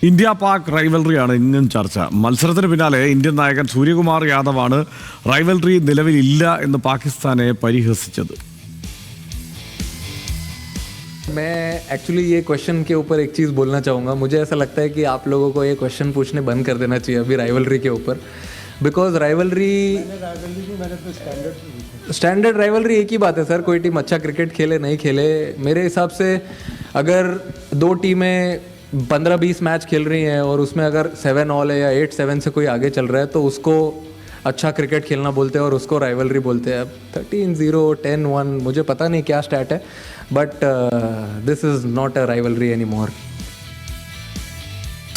India Pak റൈവൽറിയാണ് ഇന്നും ചർച്ച. മത്സരത്തിന് പിന്നാലെ ഇന്ത്യൻ നായകൻ സൂര്യകുമാർ യാദവാണ് റൈവൽറി നിലവിലില്ല എന്ന് പാകിസ്ഥാനെ പരിഹസിച്ചത്. मैं एक्चुअली ये क्वेश्चन के ऊपर एक चीज़ बोलना चाहूँगा. मुझे ऐसा लगता है कि आप लोगों को ये क्वेश्चन पूछने बंद कर देना चाहिए अभी राइवलरी के ऊपर, बिकॉज राइवलरी स्टैंडर्ड राइवलरी एक ही बात है सर. कोई टीम अच्छा क्रिकेट खेले नहीं खेले, मेरे हिसाब से अगर दो टीमें 15-20 मैच खेल रही हैं और उसमें अगर 7 ऑल है या 8-7 से कोई आगे चल रहा है तो उसको अच्छा क्रिकेट खेलना बोलते हैं और उसको राइवलरी बोलते हैं. अब 13-0 10-1 मुझे पता नहीं क्या स्टैट है, but this is not a rivalry any more.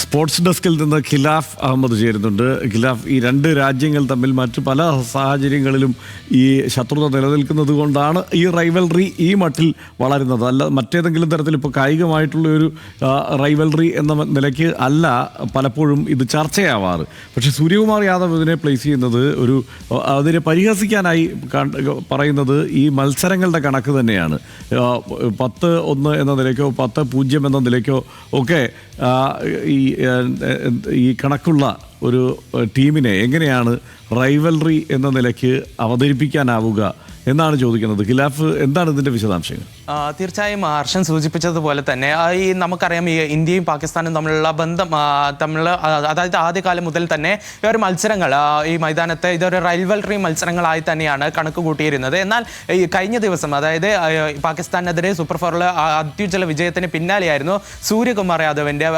Sports ഡെസ്കിൽ നിന്ന് ഖിലാഫ് അഹമ്മദ് ചേരുന്നുണ്ട്. ഖിലാഫ്, ഈ രണ്ട് രാജ്യങ്ങൾ തമ്മിൽ മറ്റു പല സാഹചര്യങ്ങളിലും ഈ ശത്രുത നിലനിൽക്കുന്നത് കൊണ്ടാണ് ഈ റൈവൽറി ഈ മട്ടിൽ വളരുന്നത്. അല്ല മറ്റേതെങ്കിലും തരത്തിൽ ഇപ്പോൾ കായികമായിട്ടുള്ളൊരു റൈവൽറി എന്ന നിലയ്ക്ക് അല്ല പലപ്പോഴും ഇത് ചർച്ചയാവാറ്. പക്ഷേ സൂര്യകുമാർ യാദവ് ഇതിനെ പ്ലേസ് ചെയ്യുന്നത് അതിനെ പരിഹസിക്കാനായി പറയുന്നത് ഈ മത്സരങ്ങളുടെ കണക്ക് തന്നെയാണ്. 10-1 എന്ന നിലയ്ക്കോ 10-0 എന്ന നിലയ്ക്കോ ഒക്കെ ഈ കണക്കുള്ള ഒരു ടീമിനെ എങ്ങനെയാണ് റൈവൽറി എന്ന നിലയ്ക്ക് അവതരിപ്പിക്കാനാവുക എന്നാണ് ചോദിക്കുന്നത്. ഖിലാഫ്, എന്താണ് ഇതിൻ്റെ വിശദാംശങ്ങൾ? തീർച്ചയായും ഹർഷൻ സൂചിപ്പിച്ചതുപോലെ തന്നെ ഈ നമുക്കറിയാം ഈ ഇന്ത്യയും പാകിസ്ഥാനും തമ്മിലുള്ള ബന്ധം അതായത് ആദ്യകാലം മുതൽ തന്നെ ഈ ഒരു മത്സരങ്ങൾ ഈ മൈതാനത്ത് ഇതൊരു റൈവൽറി മത്സരങ്ങളായി തന്നെയാണ് കണക്ക് കൂട്ടിയിരുന്നത്. എന്നാൽ ഈ കഴിഞ്ഞ ദിവസം അതായത് പാകിസ്ഥാനെതിരെ സൂപ്പർ ഫോറിലെ അത്യുജ്വല വിജയത്തിന് പിന്നാലെയായിരുന്നു സൂര്യകുമാർ യാദവിൻ്റെ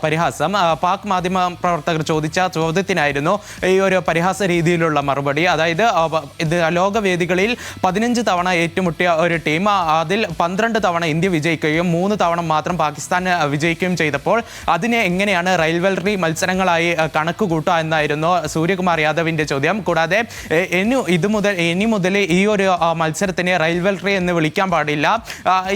പരിഹാസം. പാക് മാധ്യമ പ്രവർത്തകർ ചോദിച്ച ചോദ്യത്തിനായിരുന്നു ഈ ഒരു പരിഹാസ രീതിയിലുള്ള മറുപടി. അതായത് ഇത് ലോകവേദികളിൽ 15 തവണ ഏറ്റുമുട്ടിയ ഒരു ടീം, അതിൽ 12 തവണ ഇന്ത്യ വിജയിക്കുകയും 3 തവണ മാത്രം പാകിസ്ഥാൻ വിജയിക്കുകയും ചെയ്തപ്പോൾ അതിനെ എങ്ങനെയാണ് റൈവൽറി മത്സരങ്ങളായി കണക്ക് കൂട്ടുക എന്നായിരുന്നു സൂര്യകുമാർ യാദവിൻ്റെ ചോദ്യം. കൂടാതെ ഇനി മുതൽ ഈ ഒരു മത്സരത്തിനെ റൈവൽറി എന്ന് വിളിക്കാൻ പാടില്ല.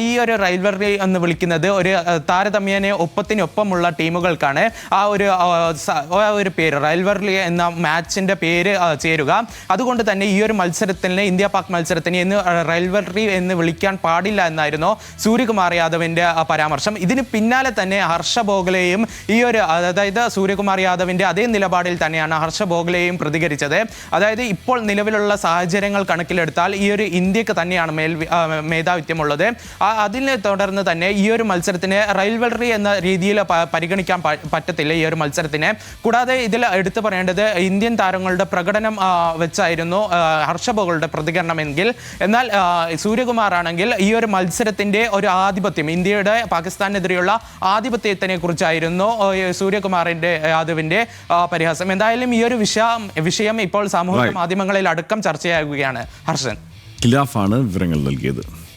ഈ ഒരു റൈവൽറി എന്ന് വിളിക്കുന്നത് ഒരു താരതമ്യേന ഒപ്പത്തിനൊപ്പമുള്ള ടീമുകൾക്കാണ് ആ ഒരു പേര് റൈവൽറി എന്ന മാച്ചിൻ്റെ പേര് ചേരുക. അതുകൊണ്ട് തന്നെ ഈ ഒരു മത്സരത്തിന് ഇന്ത്യ പാക് മത്സരത്തിന് എന്ന് റൈവൽറി എന്ന് വിളിക്കാൻ പാടില്ല എന്നായിരുന്നു സൂര്യകുമാർ യാദവിൻ്റെ പരാമർശം. ഇതിന് പിന്നാലെ തന്നെ ഹർഷ ഭോഗ്ലെയും ഈ ഒരു അതായത് സൂര്യകുമാർ യാദവിൻ്റെ അതേ നിലപാടിൽ തന്നെയാണ് ഹർഷ ഭോഗ്ലെയും പ്രതികരിച്ചത്. അതായത് ഇപ്പോൾ നിലവിലുള്ള സാഹചര്യങ്ങൾ കണക്കിലെടുത്താൽ ഈ ഒരു ഇന്ത്യക്ക് തന്നെയാണ് മേധാവിത്വമുള്ളത്. അതിനെ തുടർന്ന് തന്നെ ഈ ഒരു മത്സരത്തിന് റൈവൽറി എന്ന രീതിയിൽ പരിഗണിക്കാൻ പറ്റത്തില്ല ഈ ഒരു മത്സരത്തിന്. കൂടാതെ ഇതിൽ എടുത്തു പറയേണ്ടത് ഇന്ത്യൻ താരങ്ങളുടെ പ്രകടനം വെച്ചായിരുന്നു ഹർഷ ഭോഗ്ലെയുടെ പ്രതികരണമെങ്കിൽ, എന്നാൽ സൂര്യകുമാർ ആണെങ്കിൽ ഈ ഒരു മത്സരത്തിൻ്റെ ഒരു ആധിപത്യം, ഇന്ത്യയുടെ പാകിസ്ഥാനെതിരെയുള്ള ആധിപത്യത്തിനെ കുറിച്ചായിരുന്നു സൂര്യകുമാറിൻ്റെ യാദവിൻ്റെ പരിഹാസം. എന്തായാലും ഈ ഒരു വിഷയം ഇപ്പോൾ സാമൂഹിക മാധ്യമങ്ങളിൽ അടക്കം ചർച്ചയാകുകയാണ്. ഹർഷൻ, ഖിലാഫാണ് വിവരങ്ങൾ നൽകിയത്.